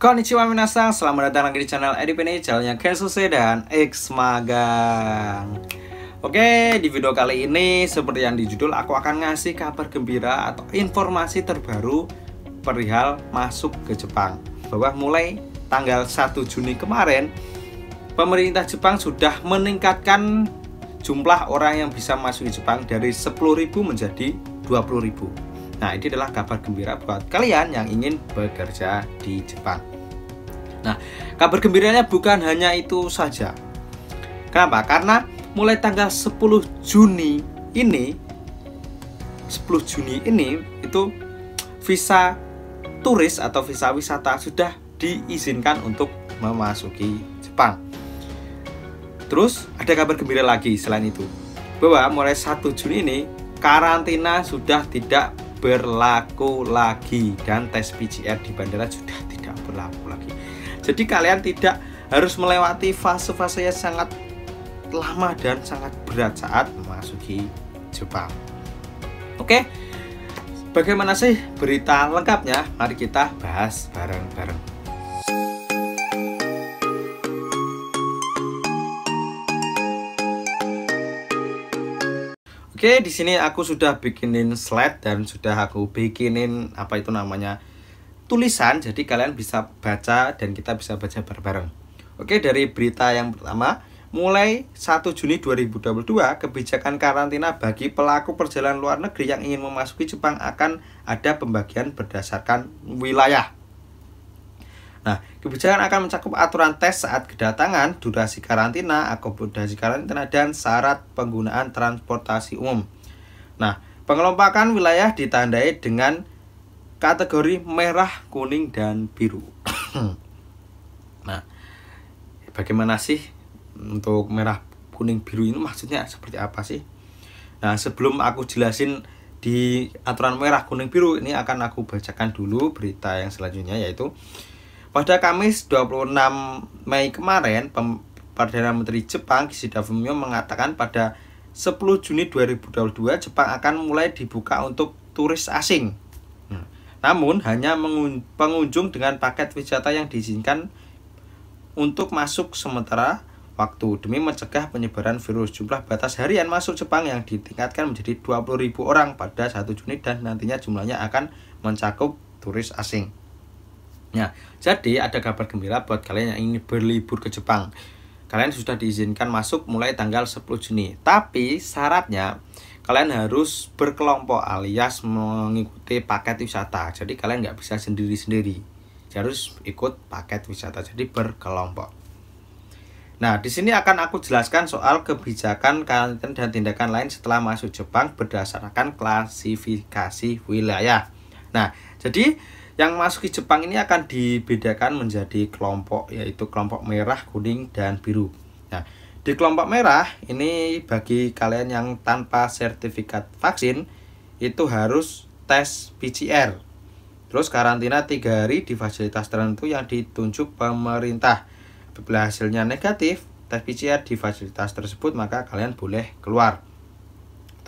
Konnichiwa minasan, selamat datang lagi di channel Edipini, channelnya Kesuse dan X Magang. Oke, di video kali ini seperti yang di judul, aku akan ngasih kabar gembira atau informasi terbaru perihal masuk ke Jepang. Bahwa mulai tanggal 1 Juni kemarin, pemerintah Jepang sudah meningkatkan jumlah orang yang bisa masuk di Jepang dari 10.000 menjadi 20.000. Nah, ini adalah kabar gembira buat kalian yang ingin bekerja di Jepang. Nah, kabar gembiranya bukan hanya itu saja. Kenapa? Karena mulai tanggal 10 Juni ini itu visa turis atau visa wisata sudah diizinkan untuk memasuki Jepang. Terus ada kabar gembira lagi selain itu, bahwa mulai 1 Juni ini karantina sudah tidak berlaku lagi dan tes PCR di bandara sudah tidak berlaku lagi. Jadi kalian tidak harus melewati fase-fase yang sangat lama dan sangat berat saat memasuki Jepang. Oke, bagaimana sih berita lengkapnya? Mari kita bahas bareng-bareng. Oke, di sini aku sudah bikinin slide dan sudah aku bikinin tulisan, jadi kalian bisa baca dan kita bisa baca bareng-bareng. Oke, dari berita yang pertama, mulai 1 Juni 2022, kebijakan karantina bagi pelaku perjalanan luar negeri yang ingin memasuki Jepang akan ada pembagian berdasarkan wilayah. Nah, kebijakan akan mencakup aturan tes saat kedatangan, durasi karantina, akomodasi karantina, dan syarat penggunaan transportasi umum. Nah, pengelompokan wilayah ditandai dengan kategori merah, kuning, dan biru. Nah, bagaimana sih untuk merah, kuning, biru ini maksudnya seperti apa sih? Nah, sebelum aku jelasin di aturan merah, kuning, biru, ini akan aku bacakan dulu berita yang selanjutnya, yaitu pada Kamis 26 Mei kemarin, Perdana Menteri Jepang Kishida Fumio mengatakan pada 10 Juni 2022 Jepang akan mulai dibuka untuk turis asing. Namun hanya pengunjung dengan paket wisata yang diizinkan untuk masuk sementara waktu demi mencegah penyebaran virus. Jumlah batas harian masuk Jepang yang ditingkatkan menjadi 20.000 orang pada 1 Juni dan nantinya jumlahnya akan mencakup turis asing. Nah, jadi ada kabar gembira buat kalian yang ingin berlibur ke Jepang. Kalian sudah diizinkan masuk mulai tanggal 10 Juni. Tapi syaratnya kalian harus berkelompok alias mengikuti paket wisata. Jadi kalian nggak bisa sendiri-sendiri. Harus ikut paket wisata. Jadi berkelompok. Nah, di sini akan aku jelaskan soal kebijakan karantina dan tindakan lain setelah masuk Jepang berdasarkan klasifikasi wilayah. Nah, jadi yang masuk ke Jepang ini akan dibedakan menjadi kelompok, yaitu kelompok merah, kuning, dan biru. Nah, di kelompok merah ini bagi kalian yang tanpa sertifikat vaksin itu harus tes PCR. Terus karantina 3 hari di fasilitas tertentu yang ditunjuk pemerintah. Apabila hasilnya negatif tes PCR di fasilitas tersebut, maka kalian boleh keluar.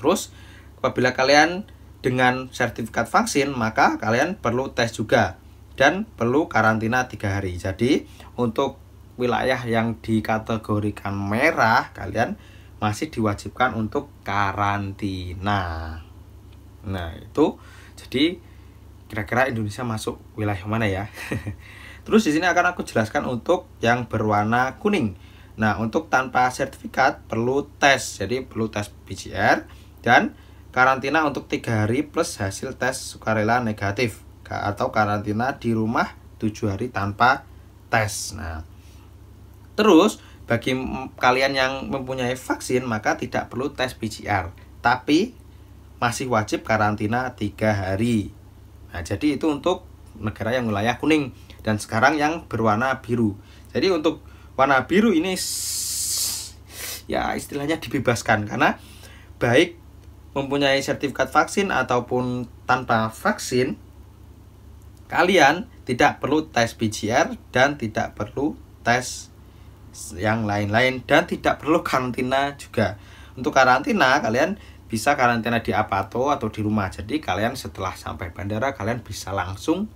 Terus apabila kalian dengan sertifikat vaksin, maka kalian perlu tes juga dan perlu karantina 3 hari. Jadi untuk wilayah yang dikategorikan merah, kalian masih diwajibkan untuk karantina. Nah, itu jadi kira-kira Indonesia masuk wilayah mana ya? Terus di sini akan aku jelaskan untuk yang berwarna kuning. Nah, untuk tanpa sertifikat perlu tes. Jadi perlu tes PCR dan karantina untuk 3 hari plus hasil tes sukarela negatif, atau karantina di rumah 7 hari tanpa tes. Nah, terus bagi kalian yang mempunyai vaksin maka tidak perlu tes PCR, tapi masih wajib karantina 3 hari. Nah, jadi itu untuk negara yang wilayah kuning. Dan sekarang yang berwarna biru. Jadi untuk warna biru ini ya istilahnya dibebaskan, karena baik mempunyai sertifikat vaksin ataupun tanpa vaksin, kalian tidak perlu tes PCR dan tidak perlu tes yang lain-lain dan tidak perlu karantina juga. Untuk karantina kalian bisa karantina di Apato atau di rumah. Jadi kalian setelah sampai bandara kalian bisa langsung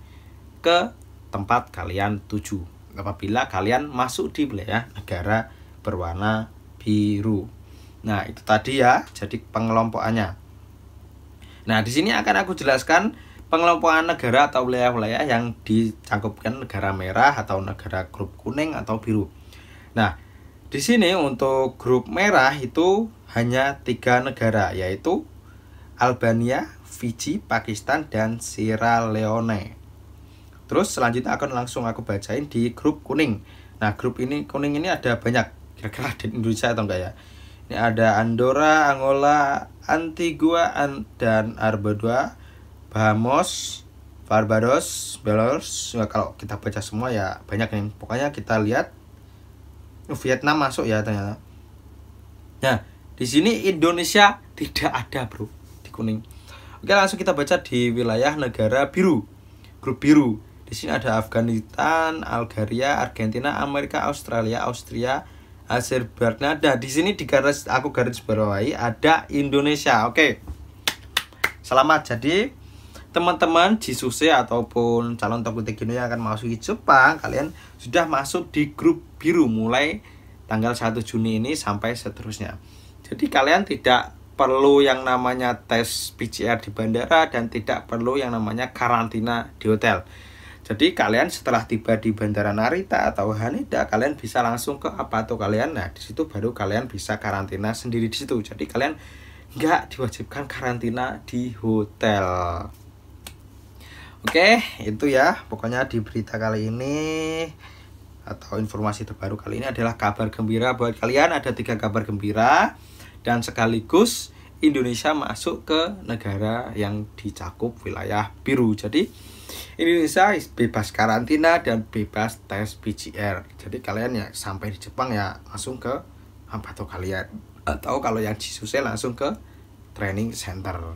ke tempat kalian tuju apabila kalian masuk di wilayah negara berwarna biru. Nah, itu tadi ya, jadi pengelompokannya. Nah, di sini akan aku jelaskan pengelompokan negara atau wilayah-wilayah yang dicangkupkan negara merah atau negara grup kuning atau biru. Nah, di sini untuk grup merah itu hanya 3 negara, yaitu Albania, Fiji, Pakistan, dan Sierra Leone. Terus selanjutnya akan langsung aku bacain di grup kuning. Nah, grup kuning ini ada banyak. Kira-kira ada Indonesia atau enggak ya? Ini ada Andorra, Angola, Antigua, dan Barbuda, Bahamas, Barbados, Belarus. Nah, kalau kita baca semua ya banyak nih. Pokoknya kita lihat Vietnam masuk ya ternyata. Nah, di sini Indonesia tidak ada, bro, di kuning. Oke, langsung kita baca di wilayah negara biru. Grup biru. Di sini ada Afghanistan, Algeria, Argentina, Amerika, Australia, Austria, Azerbaijan. Nah, di sini aku garis bawahi ada Indonesia. Oke. Selamat. Jadi teman-teman Jisuse ataupun calon top politik Indonesia yang akan masuk di Jepang, kalian sudah masuk di grup biru mulai tanggal 1 Juni ini sampai seterusnya. Jadi kalian tidak perlu yang namanya tes PCR di bandara dan tidak perlu yang namanya karantina di hotel. Jadi kalian setelah tiba di Bandara Narita atau Haneda, kalian bisa langsung ke apato kalian. Nah, di situ baru kalian bisa karantina sendiri di situ. Jadi kalian nggak diwajibkan karantina di hotel. Oke, itu ya. Pokoknya di berita kali ini atau informasi terbaru kali ini adalah kabar gembira buat kalian. Ada 3 kabar gembira dan sekaligus Indonesia masuk ke negara yang dicakup wilayah biru. Jadi Indonesia bebas karantina dan bebas tes PCR. Jadi kalian ya sampai di Jepang ya langsung ke apato kalian. Atau kalau yang Jisuse langsung ke training center.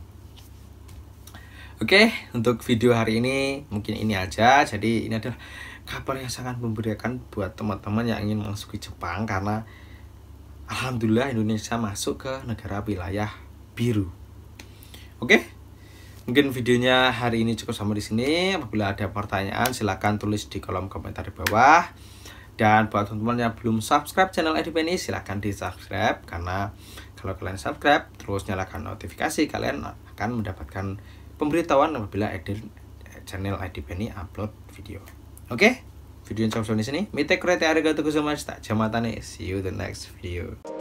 Oke, untuk video hari ini mungkin ini aja. Jadi ini adalah kabar yang sangat memberikan buat teman-teman yang ingin masuk ke Jepang. Karena alhamdulillah Indonesia masuk ke negara wilayah biru. Oke, mungkin videonya hari ini cukup sampai di sini. Apabila ada pertanyaan silahkan tulis di kolom komentar di bawah. Dan buat teman-teman yang belum subscribe channel IDP ini silahkan di subscribe. Karena kalau kalian subscribe terus nyalakan notifikasi, kalian akan mendapatkan pemberitahuan apabila channel IDP ini upload video. Oke, video yang sampai di sini. Mite kurete arigatou gozaimasu. Jamatane. See you the next video.